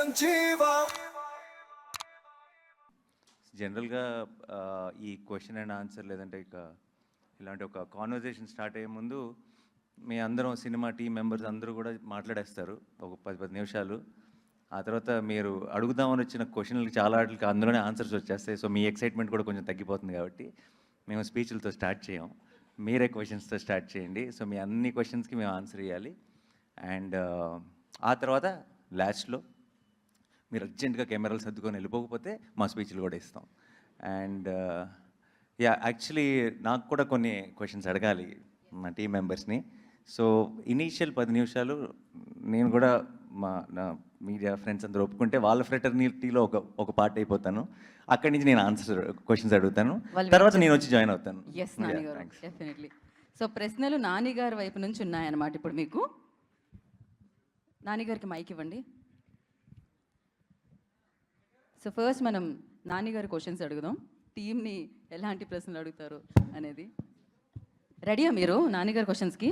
సంజీవ. జనరల్గా ఈ question and answer లేదంటే ఇక ఇలాంటి ఒక కాన్వర్జేషన్ స్టార్ట్ అయ్యే ముందు మీ అందరం సినిమా టీం మెంబర్స్ అందరూ కూడా మాట్లాడేస్తారు ఒక 10 నిమిషాలు. ఆ తర్వాత మీరు అడుగుదామని వచ్చిన క్వశ్చన్లకి చాలా వాటికి అందులోనే ఆన్సర్స్ వచ్చేస్తాయి. సో మీ ఎక్సైట్మెంట్ కూడా కొంచెం తగ్గిపోతుంది కాబట్టి మేము స్పీచ్లతో స్టార్ట్ చేయం, మీరే క్వశ్చన్స్తో స్టార్ట్ చేయండి. సో మీ అన్ని క్వశ్చన్స్కి మేము ఆన్సర్ ఇవ్వాలి. అండ్ ఆ తర్వాత లాస్ట్లో మీరు అర్జెంటుగా కెమెరాలు సర్దుకొని వెళ్ళిపోకపోతే మా స్పీచ్లు కూడా ఇస్తాం. అండ్ యాక్చువల్లీ నాకు కూడా కొన్ని క్వశ్చన్స్ అడగాలి మా టీం మెంబర్స్ని. సో ఇనీషియల్ 10 నిమిషాలు నేను కూడా నా మీడియా ఫ్రెండ్స్ అందరూ ఒప్పుకుంటే వాళ్ళ ఫ్రెటర్నిటీలో ఒక పార్ట్ అయిపోతాను. అక్కడి నుంచి నేను క్వశ్చన్స్ అడుగుతాను, తర్వాత నేను వచ్చి జాయిన్ అవుతాను. ఎస్ నాని గారు, డెఫినెట్లీ. సో ప్రశ్నలు నాని గారి వైపు నుంచి ఉన్నాయన్నమాట. ఇప్పుడు మీకు నాని గారికి మైక్ ఇవ్వండి. సో ఫస్ట్ మనం నాని గారి క్వశ్చన్స్ అడుగుదాం, టీమ్ని ఎలాంటి ప్రశ్నలు అడుగుతారు అనేది. రెడీయా మీరు నాని గారి క్వశ్చన్స్కి?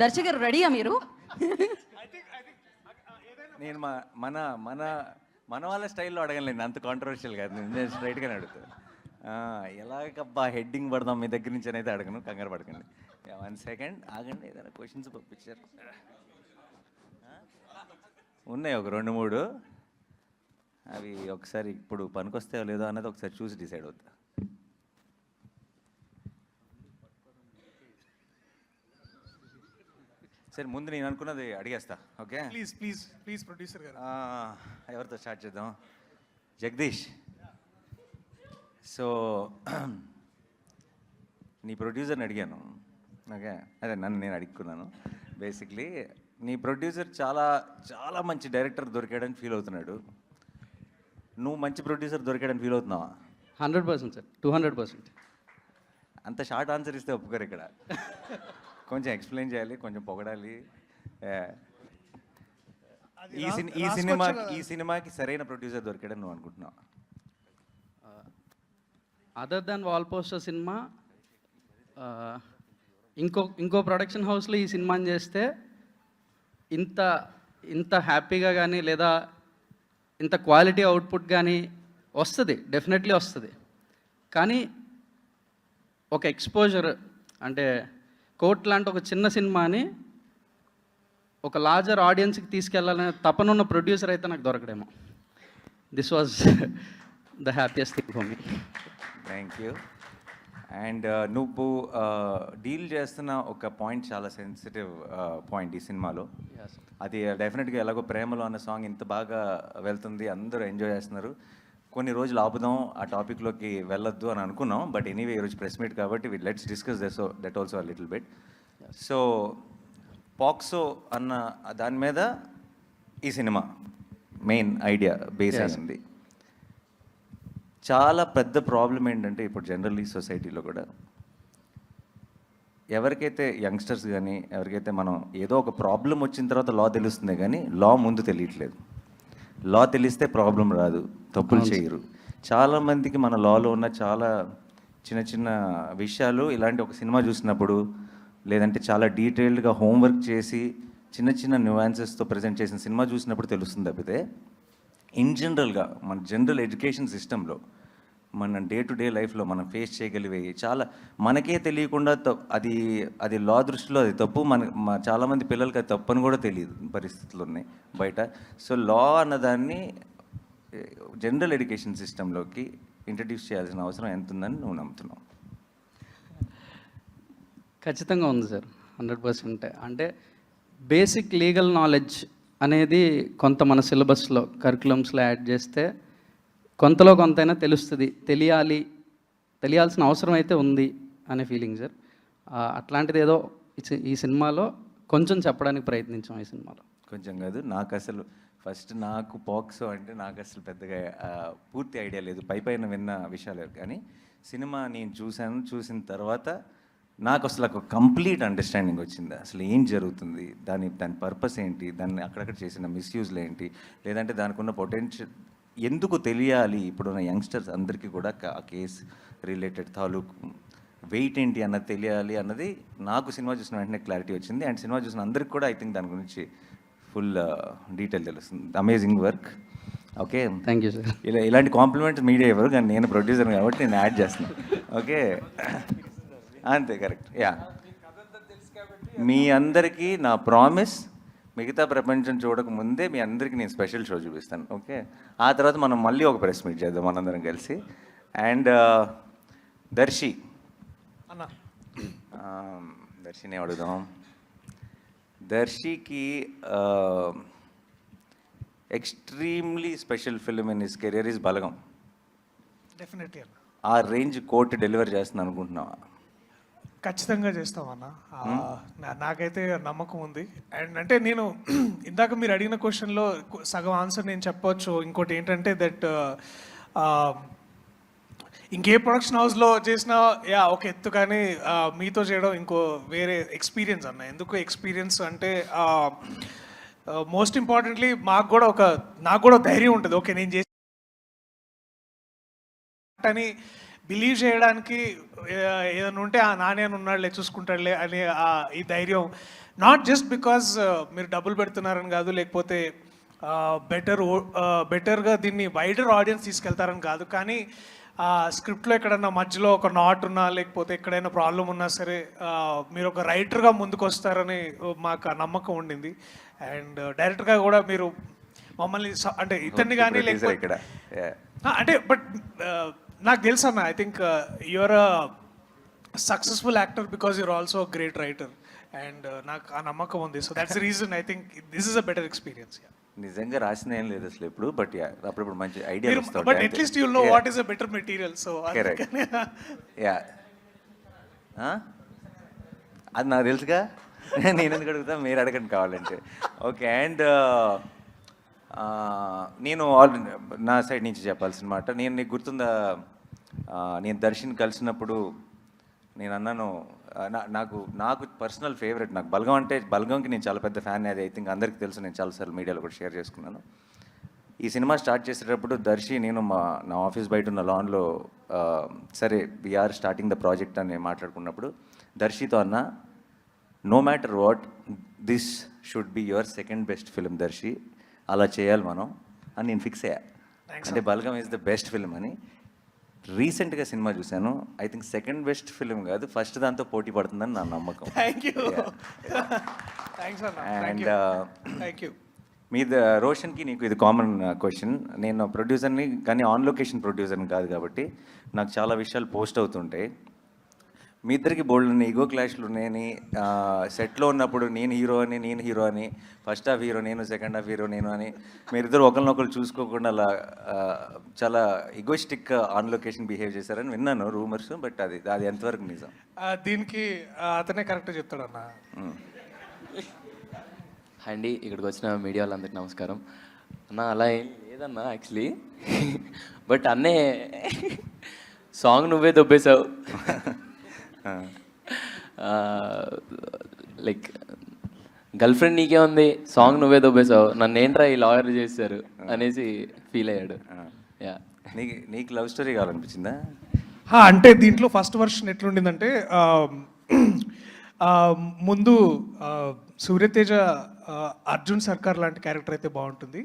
దర్శకరు రెడీయా మీరు? నేను మన మన మన వాళ్ళ స్టైల్లో అడగలేను, అంత కాంట్రవర్షియల్ కాదు. నేను స్ట్రైట్గానే అడుగుతాను. ఎలాగబ్బా హెడ్డింగ్ పడదాం మీ దగ్గర నుంచి అనేది అడగను, కంగారు పడకండి. 1 సెకండ్ ఆగండి. ఏదైనా క్వశ్చన్స్ పంపించారు ఉన్నాయి ఒక 2-3. అవి ఒకసారి ఇప్పుడు పనికొస్తాయో లేదో అన్నది ఒకసారి చూసి డిసైడ్ అవుతా. సరే ముందు నేను అనుకున్నది అడిగేస్తా. Okay, please please please producer గారు. ఎవరితో స్టార్ట్ చేద్దాం? జగదీష్. సో నీ ప్రొడ్యూసర్ని అడిగాను. ఓకే, అదే నన్ను నేను అడుక్కున్నాను. బేసిక్లీ నీ ప్రొడ్యూసర్ చాలా చాలా మంచి డైరెక్టర్ దొరికాడని ఫీల్ అవుతున్నాడు. నువ్వు మంచి ప్రొడ్యూసర్ దొరికాడని ఫీల్ అవుతున్నావా? 100% సార్, 200%. అంత షార్ట్ ఆన్సర్ ఇస్తే ఒప్పుకోరు ఇక్కడ. కొంచెం ఎక్స్ప్లెయిన్ చేయాలి, కొంచెం పొగడాలి. ఈ సినిమాకి సరైన ప్రొడ్యూసర్ దొరికాడని నువ్వు అనుకుంటున్నావా? Other than wall poster cinema ఇంకో ప్రొడక్షన్ హౌస్లో ఈ సినిమాని చేస్తే ఇంత హ్యాపీగా కానీ లేదా ఇంత క్వాలిటీ అవుట్పుట్ కానీ వస్తుంది, డెఫినెట్లీ వస్తుంది. కానీ ఒక ఎక్స్పోజర్ అంటే కోర్ట్ లాంటి ఒక చిన్న సినిమాని ఒక లార్జర్ ఆడియన్స్కి తీసుకెళ్లాలనే తపనున్న ప్రొడ్యూసర్ అయితే నాకు దొరకడేమో. This was the happiest thing for me. Thank you. And నువ్వు డీల్ చేస్తున్న ఒక పాయింట్ చాలా సెన్సిటివ్ పాయింట్ ఈ సినిమాలో. అది డెఫినెట్గా ఎలాగో ప్రేమలో అన్న సాంగ్ ఇంత బాగా వెళ్తుంది, అందరూ ఎంజాయ్ చేస్తున్నారు. కొన్ని రోజులు ఆపుదాం, ఆ టాపిక్లోకి వెళ్ళొద్దు అని అనుకున్నాం. బట్ ఎనీవే ఈరోజు ప్రెస్ మీట్ కాబట్టి let's discuss that also little bit. So POCSO అన్న దాని మీద ఈ సినిమా మెయిన్ ఐడియా బేస్ అయింది. చాలా పెద్ద ప్రాబ్లం ఏంటంటే ఇప్పుడు జనరల్లీ సొసైటీలో కూడా ఎవరికైతే యంగ్స్టర్స్ కానీ ఎవరికైతే మనం ఏదో ఒక ప్రాబ్లం వచ్చిన తర్వాత లా తెలుస్తుంది కానీ లా ముందు తెలియట్లేదు. లా తెలిస్తే ప్రాబ్లం రాదు, తప్పులు చేయరు. చాలామందికి మన లాలో ఉన్న చాలా చిన్న చిన్న విషయాలు ఇలాంటి ఒక సినిమా చూసినప్పుడు లేదంటే చాలా డీటెయిల్డ్గా హోంవర్క్ చేసి చిన్న చిన్న న్యూయాన్సెస్తో ప్రజెంట్ చేసిన సినిమా చూసినప్పుడు తెలుస్తుంది. తప్పితే ఇన్ జనరల్గా మన జనరల్ ఎడ్యుకేషన్ సిస్టంలో మన డే టు డే లైఫ్లో మనం ఫేస్ చేయగలిగేవి చాలా మనకే తెలియకుండా అది లా దృష్టిలో అది తప్పు. చాలామంది పిల్లలకి అది తప్పు అని కూడా తెలియదు పరిస్థితులు ఉన్నాయి బయట. సో లా అన్నదాన్ని జనరల్ ఎడ్యుకేషన్ సిస్టంలోకి ఇంట్రడ్యూస్ చేయాల్సిన అవసరం ఎంత ఉందని నువ్వు నమ్ముతున్నావు? ఖచ్చితంగా ఉంది సార్, 100%. అంటే బేసిక్ లీగల్ నాలెడ్జ్ అనేది కొంత మన సిలబస్లో కరికులమ్స్లో యాడ్ చేస్తే కొంతలో కొంతైనా తెలుస్తుంది. తెలియాల్సిన అవసరం అయితే ఉంది అనే ఫీలింగ్ సార్. అట్లాంటిది ఏదో ఈ సినిమాలో కొంచెం చెప్పడానికి ప్రయత్నించాం. ఈ సినిమాలో కొంచెం కాదు, నాకు అసలు ఫస్ట్ పాక్సో అంటే నాకు అసలు పెద్దగా పూర్తి ఐడియా లేదు, పైన విన్న విషయాలు. కానీ సినిమా నేను చూసిన తర్వాత నాకు అసలు ఒక కంప్లీట్ అండర్స్టాండింగ్ వచ్చింది. అసలు ఏం జరుగుతుంది, దాని పర్పస్ ఏంటి, దాన్ని అక్కడక్కడ చేసిన మిస్యూజ్లు ఏంటి, లేదంటే దానికి ఉన్న పొటెన్షియల్ ఎందుకు తెలియాలి ఇప్పుడున్న యంగ్స్టర్స్ అందరికీ కూడా ఆ కేసు రిలేటెడ్ తాలూకు వెయిట్ ఏంటి అన్నది తెలియాలి అన్నది నాకు సినిమా చూసిన వెంటనే క్లారిటీ వచ్చింది. అండ్ సినిమా చూసిన అందరికి కూడా ఐ థింక్ దాని గురించి ఫుల్ డీటెయిల్ తెలుస్తుంది. Amazing work. Okay, thank you sir. ఇలాంటి కాంప్లిమెంట్స్ మీడియా ఎవరు, కానీ నేను ప్రొడ్యూసర్ కాబట్టి నేను యాడ్ చేస్తున్నాను. ఓకే, అంతే, కరెక్ట్. యా, మీ అందరికీ నా ప్రామిస్, మిగతా ప్రపంచం చూడక ముందే మీ అందరికీ నేను స్పెషల్ షో చూపిస్తాను. ఓకే, ఆ తర్వాత మనం మళ్ళీ ఒక ప్రెస్ మీట్ చేద్దాం మనందరం కలిసి. అండ్ దర్శి, అన్న దర్శిని అడుగుదాం. దర్శికి extremely special film in his career is Balagam. Definitely అన్న, ఆ రేంజ్ కోర్టు డెలివర్ చేస్తుంది అనుకుంటున్నావా? ఖచ్చితంగా చేస్తామన్న. నాకైతే నమ్మకం ఉంది. అండ్ అంటే నేను ఇందాక మీరు అడిగిన క్వశ్చన్లో సగం ఆన్సర్ నేను చెప్పొచ్చు. ఇంకోటి ఏంటంటే దట్ ఇంకే ప్రొడక్షన్ హౌస్లో చేసినా ఒక ఎత్తు, కానీ మీతో చేయడం ఇంకో వేరే ఎక్స్పీరియన్స్ అన్న. ఎందుకు ఎక్స్పీరియన్స్ అంటే మోస్ట్ ఇంపార్టెంట్లీ నాకు కూడా ధైర్యం ఉంటుంది. ఓకే, నేను చేసి అని బిలీవ్ చేయడానికి ఏదైనా ఉంటే ఆ నాణ్యాన్ని ఉన్నాడులే, చూసుకుంటాడులే అని ఈ ధైర్యం. నాట్ జస్ట్ బికాజ్ మీరు డబ్బులు పెడుతున్నారని కాదు, లేకపోతే బెటర్గా దీన్ని వైడర్ ఆడియన్స్ తీసుకెళ్తారని కాదు, కానీ స్క్రిప్ట్లో ఎక్కడన్నా మధ్యలో ఒక నాట్ ఉన్నా, లేకపోతే ఎక్కడైనా ప్రాబ్లం ఉన్నా సరే మీరు ఒక రైటర్గా ముందుకు వస్తారని మాకు నమ్మకం ఉండింది. అండ్ డైరెక్టర్గా కూడా మీరు మమ్మల్ని అంటే ఇతన్ని కానీ లేకపోతే అంటే బట్ నాకు తెలుసు అన్న, I think you're a successful actor because you're also great writer. And నాకు ఆ నమ్మకం ఉంది. So that's the reason I think this is a better experience. నిజంగా రాసిన ఏం లేదు అసలు ఎప్పుడు, బట్ అప్పుడప్పుడు మంచి ఐడియా వస్తాయి. But at least you'll know what is a better material. So yeah, అది నాకు తెలుసుగా, నేను ఎందుకు అడుగుతా, మీరు అడగండి కావాలంటే. ఓకే, అండ్ నేను నా సైడ్ నుంచి చెప్పాల్సిన మాట, నేను నీకు గుర్తుందా, నేను దర్శన్ కలిసినప్పుడు నేను అన్నాను, నాకు పర్సనల్ ఫేవరెట్, నాకు బలగం అంటే, బలగంకి నేను చాలా పెద్ద ఫ్యాన్. అది ఐ థింక్ అందరికీ తెలుసు, నేను చాలాసార్లు మీడియాలో కూడా షేర్ చేసుకున్నాను. ఈ సినిమా స్టార్ట్ చేసేటప్పుడు దర్శి నేను నా ఆఫీస్ బయట ఉన్న లాన్లో సరే వీఆర్ స్టార్టింగ్ ద ప్రాజెక్ట్ అని మాట్లాడుకున్నప్పుడు దర్శితో అన్న, no matter what, this should be your second best film Darshi, అలా చేయాలి మనం అని నేను ఫిక్స్ అయ్యా. అంటే Balagam is the best film అని. రీసెంట్గా సినిమా చూశాను, I think second best film కాదు, ఫస్ట్ దాంతో పోటీ పడుతుందని నా నమ్మకం. అండ్ మీద రోషన్కి నీకు ఇది కామన్ క్వశ్చన్. నేను ప్రొడ్యూసర్ని, కానీ ఆన్ లొకేషన్ ప్రొడ్యూసర్ని కాదు కాబట్టి నాకు చాలా విషయాలు పోస్ట్ అవుతుంటాయి. మీ ఇద్దరికి బోల్డ్ ఈగో క్లాష్లు ఉన్నాయని, సెట్లో ఉన్నప్పుడు నేను హీరో అని, ఫస్ట్ హాఫ్ హీరో నేను, సెకండ్ హాఫ్ హీరో నేను అని మీరిద్దరు ఒకరినొకరు చూసుకోకుండా అలా చాలా ఈగోయిస్టిక్ ఆన్ లొకేషన్ బిహేవ్ చేశారని విన్నాను రూమర్స్, బట్ అది ఎంతవరకు నిజం? దీనికి అతనే కరెక్ట్ చెప్తాడన్న. అండి, ఇక్కడికి వచ్చిన మీడియా వాళ్ళందరికీ నమస్కారం అన్న. అలా ఏం లేదన్నా యాక్చువల్లీ, బట్ అన్నే సాంగ్ నువ్వే దొబ్బేశావు. లైక్ గర్ల్ ఫ్రెండ్ నీకే ఉంది, సాంగ్ నువ్వే దొబ్బేశావు, నన్ను ఏంట్రా ఈ లాయర్ చేశారు అనేసి ఫీల్ అయ్యాడు. యా, నీకు లవ్ స్టోరీ కావాలనిపించిందా? అంటే దీంట్లో ఫస్ట్ వర్షన్ ఎట్లుండిందంటే ముందు సూర్యతేజ అర్జున్ సర్కార్ లాంటి క్యారెక్టర్ అయితే బాగుంటుంది,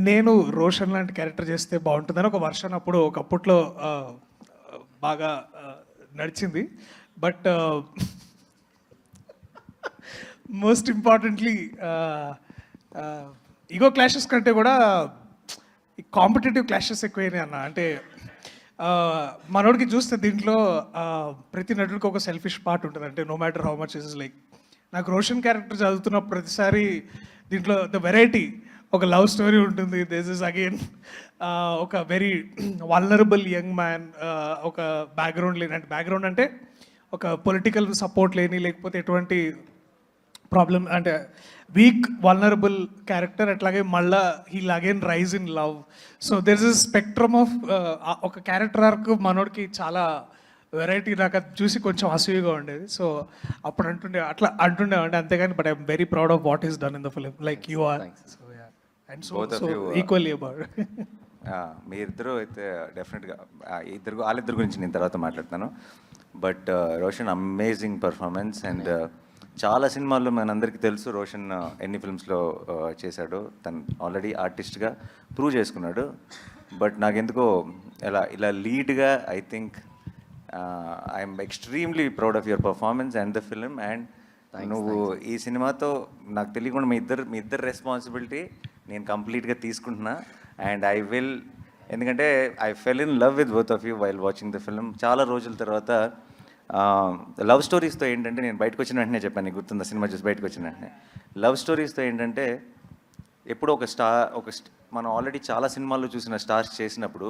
నేను రోషన్ లాంటి క్యారెక్టర్ చేస్తే బాగుంటుందని ఒక వర్షన్ అప్పుడు ఒకప్పట్లో బాగా నడిచింది. But most importantly ego clashes కంటే కూడా కాంపిటేటివ్ క్లాషెస్ ఎక్కువైనాయి అన్న. అంటే మనోడికి చూస్తే దీంట్లో ప్రతి నటుడికి ఒక సెల్ఫిష్ పార్ట్ ఉంటుంది. అంటే no matter how much is like, నాకు రోషన్ క్యారెక్టర్ చదువుతున్న ప్రతిసారి దీంట్లో ద వెరైటీ, ఒక లవ్ స్టోరీ ఉంటుంది, దిస్ ఇస్ అగైన్ ఒక వెరీ వల్నరబుల్ యంగ్ మ్యాన్, ఒక బ్యాక్గ్రౌండ్ లేని, అంటే బ్యాక్గ్రౌండ్ అంటే ఒక పొలిటికల్ సపోర్ట్ లేని, లేకపోతే ఎటువంటి ప్రాబ్లం, అంటే వీక్ వల్నరబుల్ క్యారెక్టర్. అట్లాగే మళ్ళా heal again rise in love. So there is spectrum of ఒక క్యారెక్టర్ ఆర్క్ మనోడికి చాలా వెరైటీ. నాకు అది చూసి కొంచెం అసూయగా ఉండేది. సో అప్పుడు అట్లా అంటుండేవండి, అంతేగాని but I'm very proud of what is done in the film, like you are. And so equally about. మీ ఇద్దరు అయితే డెఫినెట్గా వాళ్ళిద్దరి గురించి నేను తర్వాత మాట్లాడతాను. But Roshan amazing performance. And చాలా సినిమాల్లో మనందరికీ తెలుసు రోషన్ ఎన్ని ఫిల్మ్స్లో చేశాడో. తను ఆల్రెడీ ఆర్టిస్ట్గా ప్రూవ్ చేసుకున్నాడు. బట్ నాకెందుకో ఇలా లీడ్గా I think I'm extremely proud of your performance and the film. And నువ్వు ఈ సినిమాతో నాకు తెలియకుండా మీ ఇద్దరు రెస్పాన్సిబిలిటీ నేను కంప్లీట్గా తీసుకుంటున్నా. అండ్ ఐ విల్, ఎందుకంటే I fell in love with both of you while watching the film. చాలా రోజుల తర్వాత లవ్ స్టోరీస్తో ఏంటంటే, నేను బయటకు వచ్చిన వెంటనే చెప్పాను, నీకు గుర్తుందా సినిమా చూసి బయటకు వచ్చిన వెంటనే, లవ్ స్టోరీస్తో ఏంటంటే ఎప్పుడో మనం ఆల్రెడీ చాలా సినిమాల్లో చూసిన స్టార్స్ చేసినప్పుడు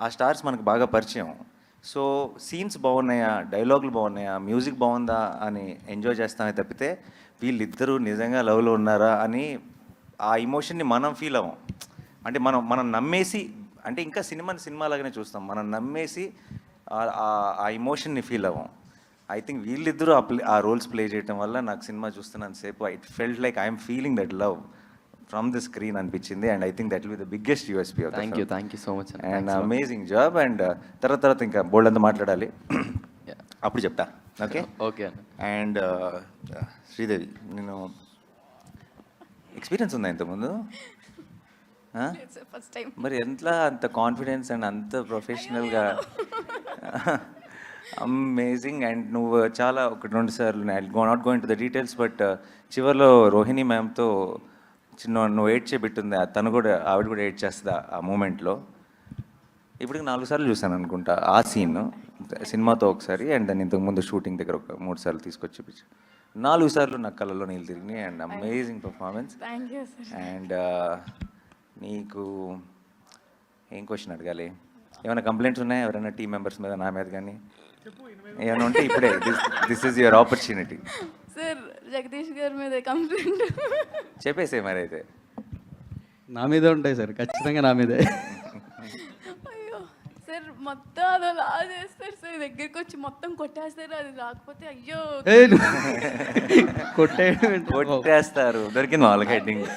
ఆ స్టార్స్ మనకు బాగా పరిచయం. సో సీన్స్ బాగున్నాయా, డైలాగులు బాగున్నాయా, మ్యూజిక్ బాగుందా అని ఎంజాయ్ చేస్తామే తప్పితే వీళ్ళిద్దరూ నిజంగా లవ్లో ఉన్నారా అని ఆ ఇమోషన్ని మనం ఫీల్ అవ్వం. అంటే మనం నమ్మేసి, అంటే ఇంకా సినిమాలాగానే చూస్తాం, మనం నమ్మేసి ఆ ఇమోషన్ని ఫీల్ అవ్వం. ఐ థింక్ వీళ్ళిద్దరూ ఆ రోల్స్ ప్లే చేయడం వల్ల నాకు సినిమా చూస్తున్నాను సేపు it felt like I'm feeling that love from the screen అనిపించింది. And I think that will be the biggest USP of thank you so much and amazing job. And తర్వాత ఇంకా బోల్డ్ అంతా మాట్లాడాలి, అప్పుడు చెప్తా. ఓకే ఓకే అన్న. అండ్ శ్రీదేవి, నేను ఎక్స్పీరియన్స్ ఉందా ఇంతకుముందు? మరి ఎంతలా అంత కాన్ఫిడెన్స్ అండ్ అంత ప్రొఫెషనల్గా? అమేజింగ్. అండ్ నువ్వు చాలా 1-2 సార్లు, not going to the details, but చివరిలో రోహిణి మ్యామ్తో నువ్వు ఏడ్ చేపెట్టుంది, ఆవిడ కూడా ఏడ్ చేస్తుంది ఆ మూమెంట్లో. ఇప్పటికి 4 సార్లు చూసాను అనుకుంటా ఆ సీన్ సినిమాతో ఒకసారి, అండ్ దాన్ని ఇంతకుముందు షూటింగ్ దగ్గర ఒక 3 సార్లు తీసుకొచ్చి చూపించు. 4 సార్లు నా కళ్ళలో నీళ్ళు తిరిగినాయి. And amazing performance. అండ్ నీకు ఏం క్వశ్చన్ అడగాలి? ఏమైనా కంప్లైంట్స్ ఉన్నాయా ఎవరైనా టీం మెంబర్స్ మీద, నా మీద కానీ ఏమైనా ఉంటే ఇప్పుడే this is your opportunity. Sir Jagadish గారి మీద కంప్లైంట్ చెప్పేసే మరి అయితే. నా మీదే ఉంటాయి సార్, ఖచ్చితంగా నా మీదే. అయ్యో సార్, మొత్తం అదలా చేస్తారు సార్, దగ్గరికి వచ్చి మొత్తం కొట్టేస్తారు, అది రాకపోతే అయ్యో కొట్టేస్తారు. దొరికింది వాళ్ళకి హెడ్డింగ్.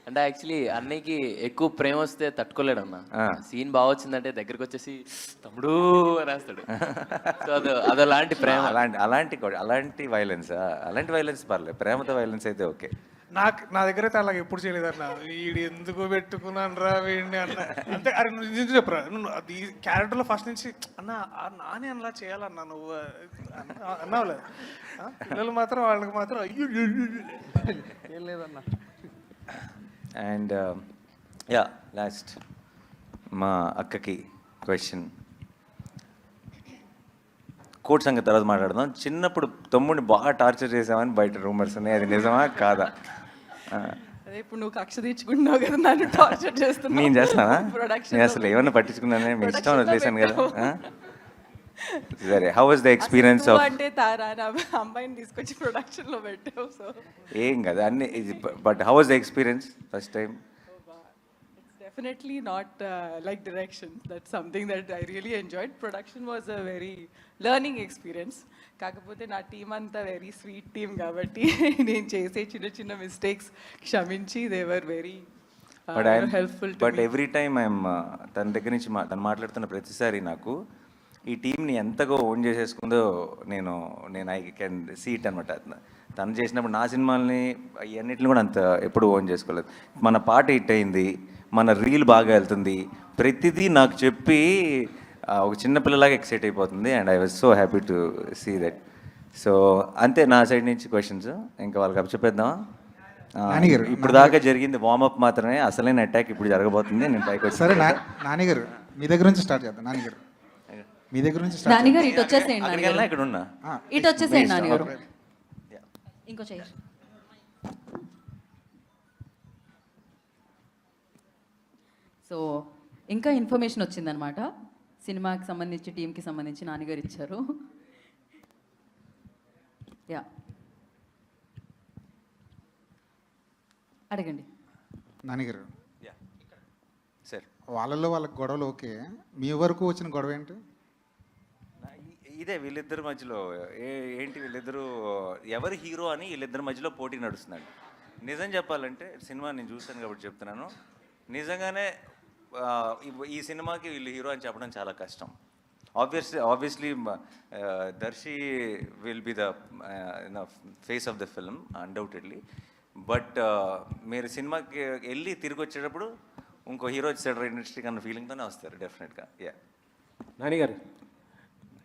అంటే యాక్చువల్లీ అన్నయ్యకి ఎక్కువ ప్రేమ వస్తే తట్టుకోలేడు అన్న. సీన్ బాగా వచ్చిందంటే దగ్గరికి వచ్చేసి తమ్ముడు రాస్తాడు. సో అదలాంటి ప్రేమ. అలాంటి వైలెన్స్ పర్లేదు, ప్రేమతో వైలెన్స్ అయితే ఓకే. నా దగ్గర అయితే అలాగ ఎప్పుడు చేయలేదన్న. వీడు ఎందుకు పెట్టుకున్నాను రా వీడిని అన్న. అంటే అరే నువ్వు నిజం చెప్పరా, నువ్వు అది క్యారెక్టర్లో ఫస్ట్ నుంచి అన్న నాని అలా చేయాలన్నా నువ్వు అన్నావులే. పిల్లలు మాత్రం వాళ్ళకి మాత్రం అయ్యో ఏం లేదన్నా. అండ్ లాస్ట్ మా అక్కకి క్వశ్చన్. కోర్ట్ సంగతి తర్వాత మాట్లాడదాం. చిన్నప్పుడు తమ్ముడిని బాగా టార్చర్ చేసామని బయట రూమర్స్ ఉన్నాయి, అది నిజమా కాదా? అదే ఇప్పుడు నువ్వు కక్ష తీర్చుకుంటున్నావు కదా, నన్ను టార్చర్ చేస్తున్నావు. నేను చేస్తానా? నేను అసలు ఏమన్నా పట్టించుకున్నానే, మీ ఇష్టం వదిలేసాను కదా. సరే, how was the experience of? అంటే తారా అమ్మాయిని తీసుకొచ్చి ప్రొడక్షన్ లో పెట్టావు. సో ఏం కదా అన్ని, but how was the experience first time? Definitely not like direction. That's something that I really enjoyed. Production was a very learning experience. కాకపోతే నా టీం అంతా వెరీ స్వీట్ టీమ్ కాబట్టి నేను చేసే చిన్న మిస్టేక్స్ క్షమించి they were very helpful. But every time I'm తన దగ్గర నుంచి తను మాట్లాడుతున్న ప్రతిసారి నాకు ఈ టీంని ఎంతగా ఓన్ చేసేసుకుందో నేను ఐ కెన్ సీ ఇట్ అనమాట. తను చేసినప్పుడు నా సినిమాల్ని అన్నిటిని కూడా అంత ఎప్పుడు ఓన్ చేసుకోలేదు. మన పాట హిట్ అయింది, మన రీల్ బాగా వెళ్తుంది, ప్రతిదీ నాకు చెప్పి ఒక చిన్నపిల్లలాగా ఎక్సైట్ అయిపోతుంది. And I was so happy to see that. So అంతే నా సైడ్ నుంచి క్వశ్చన్స్. ఇంకా వాళ్ళకి అప్పచెప్పేద్దామా? ఇప్పుడు దాకా జరిగింది వార్మప్ మాత్రమే, అసలైన అటాక్ ఇప్పుడు జరగబోతుంది. నేను పైకి వచ్చి సరే నానిగారు మీ దగ్గర నుంచి స్టార్ట్ చేద్దాం. నానిగారు మీ దగ్గర నుంచి స్టార్ట్ నానిగారు ఇటు వచ్చేసేయండి. అక్కడికి వెళ్ళినా ఇక్కడ ఉన్నా, ఇటు వచ్చేసేయండి నానిగారు. ఇంకో చైర్. సో ఇంకా ఇన్ఫర్మేషన్ వచ్చిందనమాట, సినిమాకి సంబంధించి టీంకి సంబంధించి నాన్నగారు ఇచ్చారు. యా అడగండి నానిగారు. సార్ వాళ్ళకి గొడవలు ఓకే, మీ వరకు వచ్చిన గొడవ ఏంటి? ఇదే వీళ్ళిద్దరి మధ్యలో ఏంటి, వీళ్ళిద్దరూ ఎవరు హీరో అని వీళ్ళిద్దరి మధ్యలో పోటీ నడుస్తున్నాడు. నిజం చెప్పాలంటే సినిమా నేను చూస్తాను కాబట్టి చెప్తున్నాను, నిజంగానే ఈ సినిమాకి వీళ్ళు హీరో అని చెప్పడం చాలా కష్టం. Obviously Darshi will be the face of the film undoubtedly. But మీరు సినిమాకి వెళ్ళి తిరిగి వచ్చేటప్పుడు ఇంకో హీరో వచ్చాడు ఇండస్ట్రీకి అన్న ఫీలింగ్తోనే వస్తారు డెఫినెట్గా. యా నానిగారు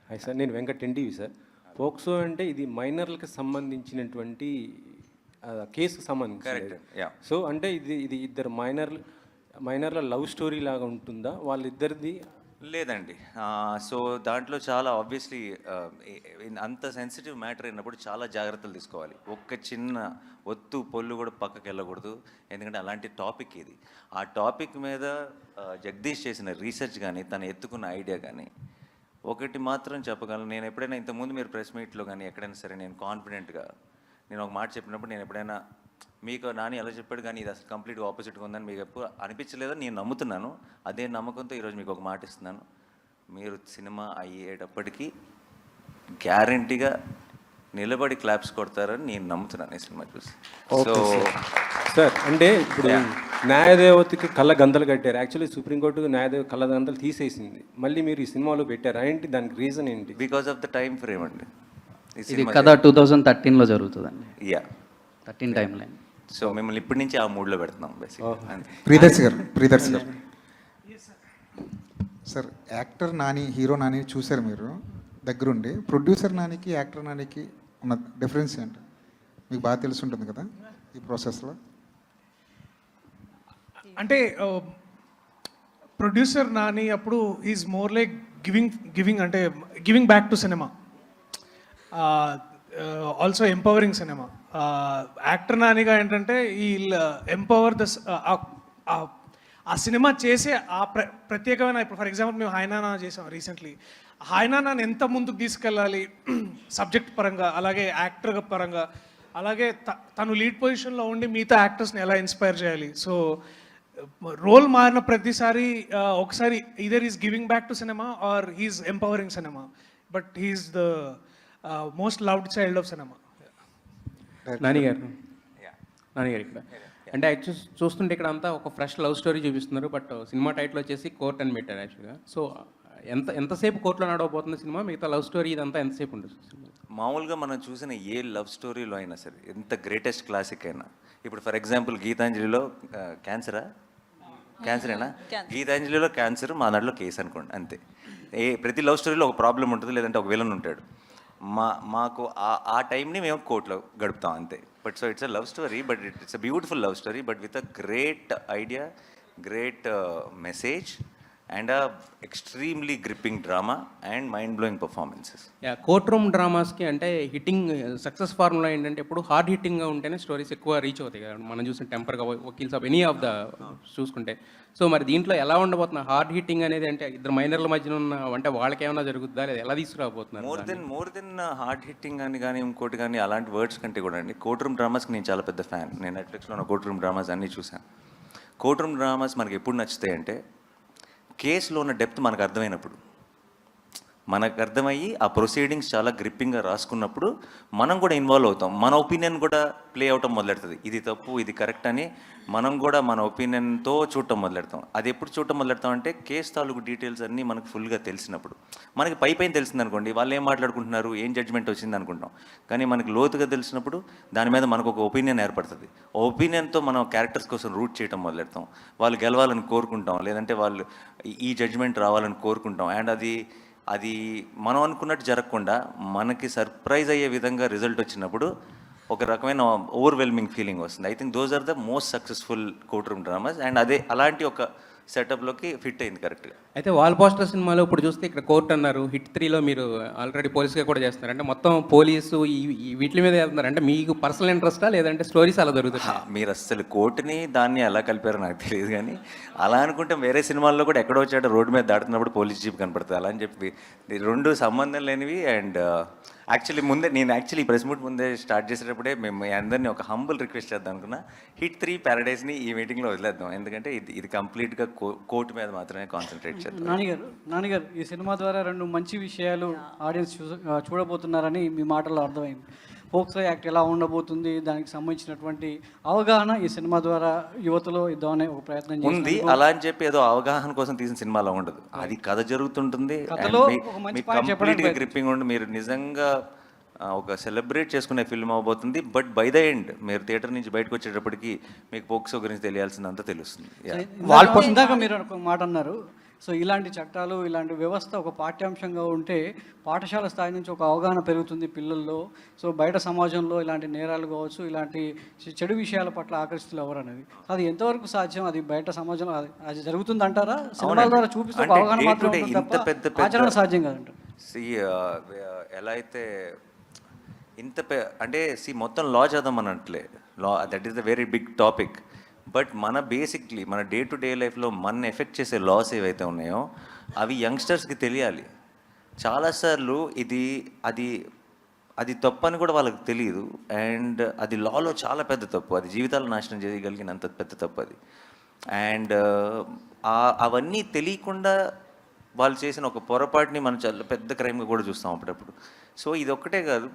హాయ్ సార్, నేను వెంకట్ ఎన్టీవీ సార్. పోక్సో అంటే ఇది మైనర్లకు సంబంధించినటువంటి కేసుకు సంబంధించి. కరెక్ట్. యా. సో అంటే ఇది ఇద్దరు మైనర్ల లవ్ స్టోరీ లాగా ఉంటుందా వాళ్ళిద్దరిది? లేదండి. సో దాంట్లో చాలా ఆబ్వియస్లీ అంత సెన్సిటివ్ మ్యాటర్ అయినప్పుడు చాలా జాగ్రత్తలు తీసుకోవాలి. ఒక్క చిన్న ఒత్తు పొల్లు కూడా పక్కకి వెళ్ళకూడదు, ఎందుకంటే అలాంటి టాపిక్ ఇది. ఆ టాపిక్ మీద జగదీష్ చేసిన రీసెర్చ్ కానీ తను ఎత్తుకున్న ఐడియా కానీ ఒకటి మాత్రం చెప్పగలను, నేను ఎప్పుడైనా ఇంతకుముందు మీరు ప్రెస్ మీట్లో కానీ ఎక్కడైనా సరే నేను కాన్ఫిడెంట్గా నేను ఒక మాట చెప్పినప్పుడు నేను ఎప్పుడైనా మీకు నాని ఎలా చెప్పాడు కానీ ఇది అసలు కంప్లీట్గా ఆపోజిట్గా ఉందని మీకు ఎప్పుడు అనిపించలేదని నేను నమ్ముతున్నాను. అదే నమ్మకంతో ఈరోజు మీకు ఒక మాట ఇస్తున్నాను, మీరు సినిమా అయ్యేటప్పటికీ గ్యారంటీగా నిలబడి క్లాప్స్ కొడతారని నేను నమ్ముతున్నాను ఈ సినిమా చూసి. సో సార్ అంటే ఇప్పుడు న్యాయదేవతకి కళ్ళ గంతలు కట్టారు. యాక్చువల్లీ సుప్రీంకోర్టు న్యాయదేవ కళ్ళ గంతలు తీసేసింది, మళ్ళీ మీరు ఈ సినిమాలో పెట్టారు. ఏంటి దానికి రీజన్ ఏంటి? Because of the time frame అండి. ఇది కథ 2013లో జరుగుతుందండి. Yeah 13 time line. సో మిమ్మల్ని ఇప్పటి నుంచి ఆ మూడ్లో పెడుతున్నాం బేసిక్గా. ప్రియదర్శి గారు sir, actor Nani, hero Nani చూశారు మీరు దగ్గరుండి. ప్రొడ్యూసర్ నానికి యాక్టర్ నానికి ఉన్న డిఫరెన్స్ ఏంటి మీకు బాగా తెలిసి ఉంటుంది కదా ఈ ప్రాసెస్లో? అంటే ప్రొడ్యూసర్ నాని అప్పుడు ఈజ్ మోర్ లైక్ గివింగ్ అంటే giving back to cinema, also empowering cinema. Actor నానిగా ఏంటంటే ఈ ఎంపవర్ ద ఆ సినిమా చేసే ఆ ప్రత్యేకమైన, ఇప్పుడు ఫర్ ఎగ్జాంపుల్ మేము హాయ్నానా చేసాం రీసెంట్లీ. హాయ్నానాని ఎంత ముందుకు తీసుకెళ్ళాలి సబ్జెక్ట్ పరంగా, అలాగే యాక్టర్ పరంగా, అలాగే తను లీడ్ పొజిషన్లో ఉండి మిగతా యాక్టర్స్ని ఎలా ఇన్స్పైర్ చేయాలి. సో రోల్ మారిన ప్రతిసారి ఒకసారి either is giving back to cinema or he's empowering cinema, but he's the most loved child of cinema. నానిగారు ఇక్కడ అంటే యాక్చువల్ చూస్తుంటే ఇక్కడ అంతా ఒక ఫ్రెష్ లవ్ స్టోరీ చూపిస్తున్నారు, బట్ సినిమా టైటిల్ వచ్చేసి కోర్ట్ అని పెట్టారు యాక్చువల్గా. సో ఎంతసేపు కోర్టులో నడవబోతుంది సినిమా? మిగతా లవ్ స్టోరీ ఇదంతా ఎంతసేపు ఉంటుంది? మామూలుగా మనం చూసిన ఏ లవ్ స్టోరీలో అయినా సరే, ఎంత గ్రేటెస్ట్ క్లాసిక్ అయినా, ఇప్పుడు ఫర్ ఎగ్జాంపుల్ గీతాంజలిలో క్యాన్సరేనా, గీతాంజలిలో క్యాన్సర్, మా దాంట్లో కేసు అనుకోండి, అంతే. ప్రతి లవ్ స్టోరీలో ఒక ప్రాబ్లం ఉంటుంది, లేదంటే ఒక విలన్ ఉంటాడు. మాకు ఆ టైంని మేము కోర్టులో గడుపుతాం అంతే. But so it's a love story, but it's a beautiful love story, but with a great idea, great message and extremely gripping drama and mind blowing performances. Court room డ్రామాస్కి అంటే హిట్టింగ్ సక్సెస్ ఫార్ములా ఏంటంటే ఎప్పుడు hard హిట్టింగ్గా ఉంటేనే stories ఎక్కువ reach అవుతాయి కదా. మనం చూసిన టెంపర్గా, వకీల్స్ ఆఫ్ ఎనీ ఆఫ్ ద చూసుకుంటే. సో మరి దీంట్లో ఎలా ఉండబోతున్నా హార్డ్ హిట్టింగ్ అనేది? అంటే ఇద్దరు మైనర్ల మధ్యన ఉన్న అంటే వాళ్ళకి ఏమైనా జరుగుతుందా లేదా ఎలా తీసుకురాబోతున్నారు? మోర్ దెన్ హార్డ్ హిట్టింగ్ అని కానీ ఇంకోటి కానీ అలాంటి వర్డ్స్ కంటే కూడా అండి, కోర్ట్ రూమ్ డ్రామాస్కి నేను చాలా పెద్ద ఫ్యాన్. నేను నెట్ఫ్లిక్స్లో ఉన్న కోర్ట్ రూమ్ డ్రామాస్ అన్నీ చూసాను. కోర్ట్ రూమ్ డ్రామాస్ మనకి ఎప్పుడు నచ్చుతాయి అంటే కేసులో ఉన్న డెప్త్ మనకు అర్థమైనప్పుడు, మనకు అర్థమయ్యి ఆ ప్రొసీడింగ్స్ చాలా గ్రిప్పింగ్గా రాసుకున్నప్పుడు మనం కూడా ఇన్వాల్వ్ అవుతాం. మన ఒపీనియన్ కూడా ప్లే అవటం మొదలెడుతుంది. ఇది తప్పు, ఇది కరెక్ట్ అని మనం కూడా మన ఒపీనియన్తో చూడటం మొదలెడతాం. అది ఎప్పుడు చూడటం మొదలెడతాం అంటే కేసు తాలూకు డీటెయిల్స్ అన్నీ మనకు ఫుల్గా తెలిసినప్పుడు. మనకి పైన తెలిసింది అనుకోండి, వాళ్ళు ఏం మాట్లాడుకుంటున్నారు, ఏం జడ్జ్మెంట్ వచ్చింది అనుకుంటాం. కానీ మనకి లోతుగా తెలిసినప్పుడు దాని మీద మనకు ఒక ఒపీనియన్ ఏర్పడుతుంది. ఆ ఒపీనియన్తో మనం క్యారెక్టర్స్ కోసం రూట్ చేయడం మొదలెడతాం. వాళ్ళు గెలవాలని కోరుకుంటాం, లేదంటే వాళ్ళు ఈ జడ్జ్మెంట్ రావాలని కోరుకుంటాం. అండ్ అది మనం అనుకున్నట్టు జరగకుండా మనకి సర్ప్రైజ్ అయ్యే విధంగా రిజల్ట్ వచ్చినప్పుడు ఒక రకమైన ఓవర్వెల్మింగ్ ఫీలింగ్ వస్తుంది. I think those are the most successful courtroom dramas. And అలాంటి ఒక సెటప్లోకి ఫిట్ అయింది కరెక్ట్గా. అయితే వాల్ పోస్టర్ సినిమాలో ఇప్పుడు చూస్తే ఇక్కడ కోర్ట్ అన్నారు, హిట్ 3లో మీరు ఆల్రెడీ పోలీస్గా కూడా చేస్తున్నారు. అంటే మొత్తం పోలీసు ఈ వీటి మీద వెళ్తున్నారు. అంటే మీకు పర్సనల్ ఇంట్రెస్టా లేదంటే స్టోరీస్ అలా దొరుకుతాయి? మీరు అసలు కోర్టుని దాన్ని ఎలా కలిపారో నాకు తెలియదు, కానీ అలా అనుకుంటే వేరే సినిమాల్లో కూడా ఎక్కడో వచ్చాడో రోడ్డు మీద దాటుతున్నప్పుడు పోలీస్ జీప్ కనపడుతుంది. అలా అని చెప్పి రెండు సంబంధం లేనివి. అండ్ యాక్చువల్లీ నేను ఈ ప్రెస్ మీట్ ముందే స్టార్ట్ చేసేటప్పుడే మేము అందరినీ ఒక హంబుల్ రిక్వెస్ట్ చేద్దాం అనుకున్నా, హిట్ 3 ప్యారడైజ్ని ఈ మీటింగ్లో వదిలేద్దాం, ఎందుకంటే ఇది కంప్లీట్గా కోర్టు మీద మాత్రమే కాన్సన్ట్రేట్ చేద్దాం. నానిగారు ఈ సినిమా ద్వారా 2 మంచి విషయాలు ఆడియన్స్ చూడబోతున్నారని మీ మాటల్లో అర్థమైంది. పోక్సో యాక్ట్ ఎలా ఉండబోతుంది, దానికి సంబంధించినటువంటి అవగాహన ఈ సినిమా ద్వారా యువతలో ఇద్దామనే ఒక ప్రయత్నం ఉంది. అలా అని చెప్పి ఏదో అవగాహన కోసం తీసిన సినిమాలో ఉండదు. అది కథ జరుగుతుంటుంది. కథలో ఒక మంచి point చెప్పడానికి గ్రిప్పింగ్ ఉండి మీరు నిజంగా ఒక సెలబ్రేట్ చేసుకునే ఫిల్మ్ అవబోతుంది. బట్ బై ద ఎండ్ మీరు థియేటర్ నుంచి బయటకు వచ్చేటప్పటికి మీకు పోక్సో గురించి తెలియాల్సిందంతా తెలుస్తుంది. ఇందాక మీరు ఒక మాట అన్నారు, సో ఇలాంటి చట్టాలు, ఇలాంటి వ్యవస్థ ఒక పాఠ్యాంశంగా ఉంటే పాఠశాల స్థాయి నుంచి ఒక అవగాహన పెరుగుతుంది పిల్లల్లో. సో బయట సమాజంలో ఇలాంటి నేరాలు కావచ్చు, ఇలాంటి చెడు విషయాల పట్ల ఆకర్షితులు ఎవరు అనేది అది ఎంతవరకు సాధ్యం? అది బయట సమాజంలో అది జరుగుతుంది అంటారా? సినిమాల ద్వారా చూపిస్తే ఒక అవగాహన మాత్రమే ఉంటుంది తప్ప ఆచరణ సాధ్యం కాదంటారు. ఎలా అయితే అంటే మొత్తం లా చదవమనట్లే, law that is the very big topic. But మన బేసిక్లీ మన డే టు డే లైఫ్లో మన ఎఫెక్ట్ చేసే లాస్ ఏవైతే ఉన్నాయో అవి యంగ్స్టర్స్కి తెలియాలి. చాలాసార్లు అది తప్పు అని కూడా వాళ్ళకి తెలియదు. అండ్ అది లాలో చాలా పెద్ద తప్పు, అది జీవితాలు నాశనం చేయగలిగినంత పెద్ద తప్పు అది. అండ్ అవన్నీ తెలియకుండా వాళ్ళు చేసిన ఒక పొరపాటుని మనం చాలా పెద్ద క్రైమ్గా కూడా చూస్తాం అప్పుడప్పుడు. సో ఇది ఒక్కటే కాదు,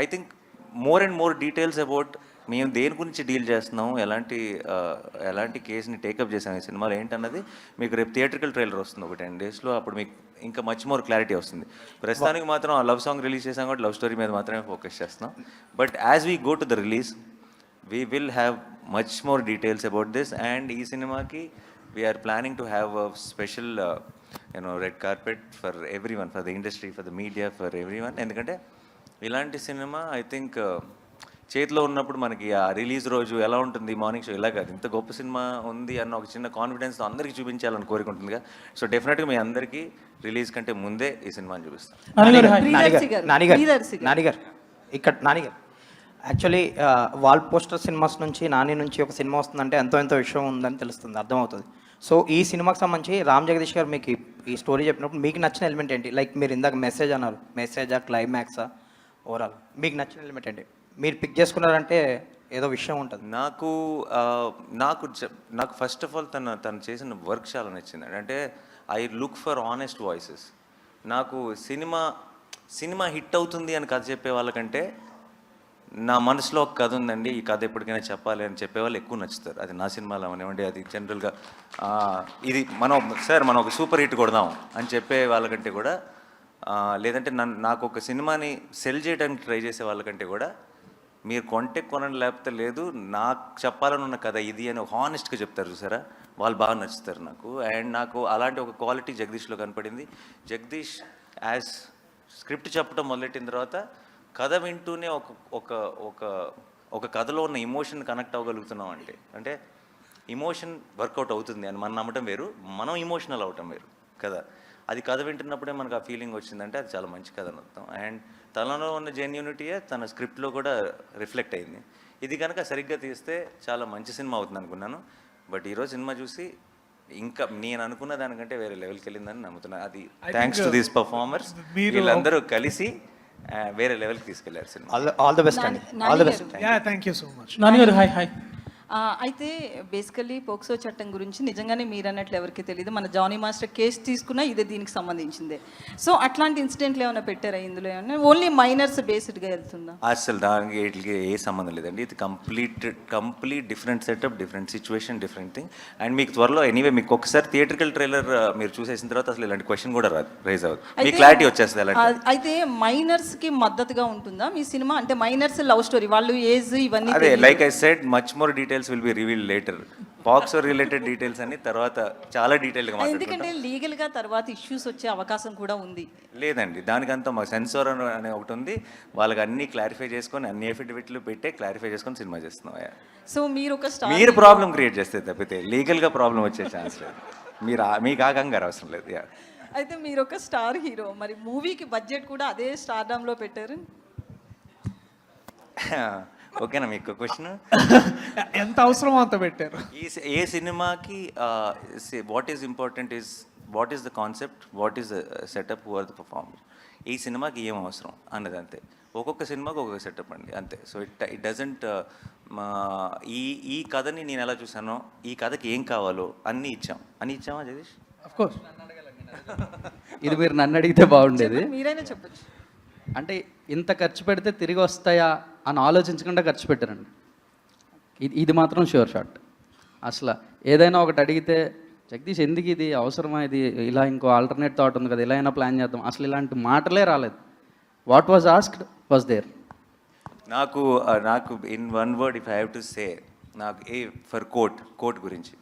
I think more and more details about మేము దేని గురించి డీల్ చేస్తున్నాం, ఎలాంటి కేసుని టేకప్ చేసాం ఈ సినిమాలో ఏంటన్నది మీకు రేపు థియేట్రికల్ ట్రైలర్ వస్తుంది ఒక 10 daysలో. అప్పుడు మీకు ఇంకా మచ్ మోర్ క్లారిటీ వస్తుంది. ప్రస్తుతానికి మాత్రం ఆ లవ్ సాంగ్ రిలీజ్ చేసాం కాబట్టి లవ్ స్టోరీ మీద మాత్రమే ఫోకస్ చేస్తున్నాం. But as we go to the release we will have much more details about this. And ఈ సినిమాకి we're planning to have a special red carpet for everyone, for the industry, for the media, for everyone. ఎందుకంటే ఇలాంటి cinema I think చేతిలో ఉన్నప్పుడు మనకి ఆ release రోజు ఎలా ఉంటుంది, మార్నింగ్ షో ఇలా కాదు, ఇంత గొప్ప సినిమా ఉంది అన్న ఒక చిన్న కాన్ఫిడెన్స్తో అందరికీ చూపించాలని కోరుకుంటుందిగా. సో డెఫినెట్గా మీ అందరికీ రిలీజ్ కంటే ముందే ఈ సినిమాని చూపిస్తాం. నానిగారు యాక్చువల్లీ వాల్ పోస్టర్ సినిమాస్ నుంచి నాని నుంచి ఒక సినిమా వస్తుందంటే ఎంతో విషయం ఉందని తెలుస్తుంది, అర్థమవుతుంది. సో ఈ సినిమాకి సంబంధించి రామ్ జగదీష్ గారు మీకు ఈ స్టోరీ చెప్పినప్పుడు మీకు నచ్చిన ఎలిమెంట్ ఏంటి? లైక్ మీరు ఇందాక మెసేజ్ అన్నారు, మెసేజా, క్లైమాక్సా, ఓవరాల్ మీకు నచ్చిన ఎలిమెంట్ ఏంటి? మీరు పిక్ చేసుకున్నారంటే ఏదో విషయం ఉంటుంది. నాకు ఫస్ట్ ఆఫ్ ఆల్ తను చేసిన వర్క్ చాలా నచ్చింది. అంటే I look for honest voices. నాకు సినిమా హిట్ అవుతుంది అని కథ చెప్పే వాళ్ళకంటే నా మనసులో ఒక కథ ఉందండి, ఈ కథ ఎప్పటికైనా చెప్పాలి అని చెప్పేవాళ్ళు ఎక్కువ నచ్చుతారు. అది నా సినిమాలో అవనివ్వండి, అది జనరల్గా ఇది మనం ఒక సూపర్ హిట్ కొడదాం అని చెప్పే వాళ్ళకంటే కూడా, లేదంటే నాకు ఒక సినిమాని సెల్ చేయడానికి ట్రై చేసే వాళ్ళకంటే కూడా మీరు కొంటే కొనండి లేకపోతే లేదు, నాకు చెప్పాలని ఉన్న కథ ఇది అని ఒక హానెస్ట్గా చెప్తారు చూసారా, వాళ్ళు బాగా నచ్చుతారు నాకు. అండ్ నాకు అలాంటి ఒక క్వాలిటీ జగదీష్లో కనపడింది. జగదీష్ యాజ్ స్క్రిప్ట్ చెప్పడం మొదలెట్టిన తర్వాత కథ వింటూనే ఒక కథలో ఉన్న ఇమోషన్ కనెక్ట్ అవ్వగలుగుతున్నాం అంటే ఇమోషన్ వర్కౌట్ అవుతుంది అని మనం నమ్మటం వేరు, మనం ఇమోషనల్ అవటం వేరు కదా. అది కథ వింటున్నప్పుడే మనకు ఆ ఫీలింగ్ వచ్చిందంటే అది చాలా మంచి కథ అని అర్థం. అండ్ తనలో ఉన్న జెన్యూనిటీయే తన స్క్రిప్ట్లో కూడా రిఫ్లెక్ట్ అయింది. ఇది కనుక సరిగ్గా తీస్తే చాలా మంచి సినిమా అవుతుంది అనుకున్నాను. బట్ ఈరోజు సినిమా చూసి ఇంకా నేను అనుకున్న దానికంటే వేరే లెవెల్కి వెళ్ళిందని నమ్ముతున్నాను. అది థ్యాంక్స్ టు దీస్ పర్ఫార్మర్స్, వీళ్ళందరూ కలిసి వేరే లెవెల్కి తీసుకెళ్లారు సినిమా. ఆల్ ద బెస్ట్ అండి, all the best. Thank you so much. నాన్నగారు హాయ్. అయితే బేసికల్లీ పోక్సో చట్టం గురించి నిజంగానే మీరు అన్నట్లు ఎవరికి తెలియదు. మన జానీ మాస్టర్ కేసు తీసుకున్నా ఇదే దీనికి సంబంధించిందే. సో అట్లాంటి ఇన్సిడెంట్లు ఏమైనా పెట్టారా ఇందులో? ఏమైనా ఓన్లీ మైనర్స్ బేస్డ్గా వెళ్తుందా? అసలు దానికి వీటికి ఏ సంబంధం లేదండి. ఇది complete different setup, different situation, different thing. And మీకు త్వరలో ఎనీవే మీకు ఒకసారి థియేట్రికల్ ట్రైలర్ మీరు చూసేసిన తర్వాత అసలు ఇలాంటి క్వశ్చన్ కూడా రైజ్ అవుతుంది, మీ క్లారిటీ వచ్చేస్తుంది. అయితే మైనర్స్కి మద్దతుగా ఉంటుందా మీ సినిమా? అంటే మైనర్స్ లవ్ స్టోరీ, వాళ్ళు ఏజ్ ఇవన్నీ అదే like I said much more details will be revealed later. POCSO related details అన్ని తర్వాత చాలా డీటెయిల్గా మాట్లాడుకుంటాం. ఎందుకంటే లీగల్గా తర్వాత ఇష్యూస్ వచ్చే అవకాశం కూడా ఉంది. లేదండి, దానికంతా మాకు సెన్సార్ అనే ఒకటి ఉంది, వాళ్ళకి అన్ని క్లారిఫై చేసుకొని అన్ని ఎఫిడవిట్లు పెట్టే క్లారిఫై చేసుకొని సినిమా చేస్తున్నాం. సో మీరు ఒక మీరు ప్రాబ్లం క్రియేట్ చేస్తే తప్పితే లీగల్గా ప్రాబ్లం వచ్చే ఛాన్స్ లేదు. మీకు ఆ కంగారు అవసరం లేదు. అయితే మీరు ఒక స్టార్ హీరో, మరి మూవీకి బడ్జెట్ కూడా అదే స్టార్డమ్లో పెట్టారు. ఓకేనా మీకు క్వశ్చన్? ఎంత అవసరమో అంత పెట్టారు. ఏ సినిమాకి what is important is what is the concept, what is the setup, who are the performer. ఈ సినిమాకి ఏం అవసరం అన్నది అంతే. ఒక్కొక్క సినిమాకి ఒక్కొక్క సెటప్ అండి, అంతే. సో ఇట్ డజంట్ ఈ కథని నేను ఎలా చూసానో, ఈ కథకి ఏం కావాలో అన్నీ ఇచ్చామా జగదీష్? Of course. ఇది మీరు నన్ను అడిగితే బాగుండేది. మీరైనా చెప్పచ్చు. అంటే ఇంత ఖర్చు పెడితే తిరిగి వస్తాయా అని ఆలోచించకుండా ఖర్చు పెట్టారండి. ఇది మాత్రం షూర్ షాట్. అసలు ఏదైనా ఒకటి అడిగితే జగదీష్ ఎందుకు ఇది అవసరమా, ఇది ఇలా ఇంకో ఆల్టర్నేట్ థాట్ ఉంది కదా, ఇలా అయినా ప్లాన్ చేద్దాం, అసలు ఇలాంటి మాటలే రాలేదు. What was asked was there. నాకు in one word if I have to say, నాకు ఫర్ కోట్ గురించి,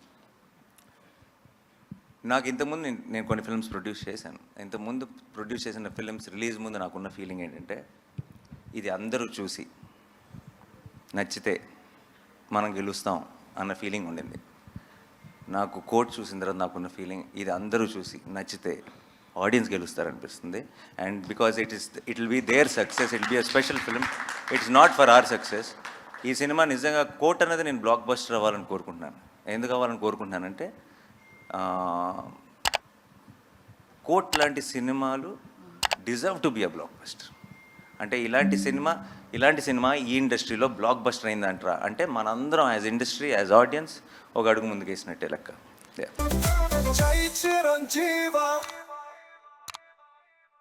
నాకు ఇంతకుముందు నేను కొన్ని ఫిల్మ్స్ ప్రొడ్యూస్ చేశాను. ఇంతకుముందు ప్రొడ్యూస్ చేసిన ఫిల్మ్స్ రిలీజ్ ముందు నాకున్న ఫీలింగ్ ఏంటంటే, ఇది అందరూ చూసి నచ్చితే మనం గెలుస్తాం అన్న ఫీలింగ్ ఉండింది. నాకు కోట్ చూసిన తర్వాత నాకున్న ఫీలింగ్, ఇది అందరూ చూసి నచ్చితే ఆడియన్స్ గెలుస్తారనిపిస్తుంది. And because it will be their success, it be a special film, it's not for our success. ఈ సినిమా నిజంగా కోట్ అనేది నేను బ్లాక్ బస్టర్ అవ్వాలని కోరుకుంటున్నాను. ఎందుకు అవ్వాలని కోరుకుంటున్నానంటే, కోట్ లాంటి సినిమాలు deserve to be a block buster. అంటే ఇలాంటి సినిమా ఈ ఇండస్ట్రీలో బ్లాక్ బస్టర్ అయిందంటారా అంటే, మనందరం యాజ్ ఇండస్ట్రీ, యాజ్ ఆడియన్స్ ఒక అడుగు ముందుకేసినట్టే లెక్క.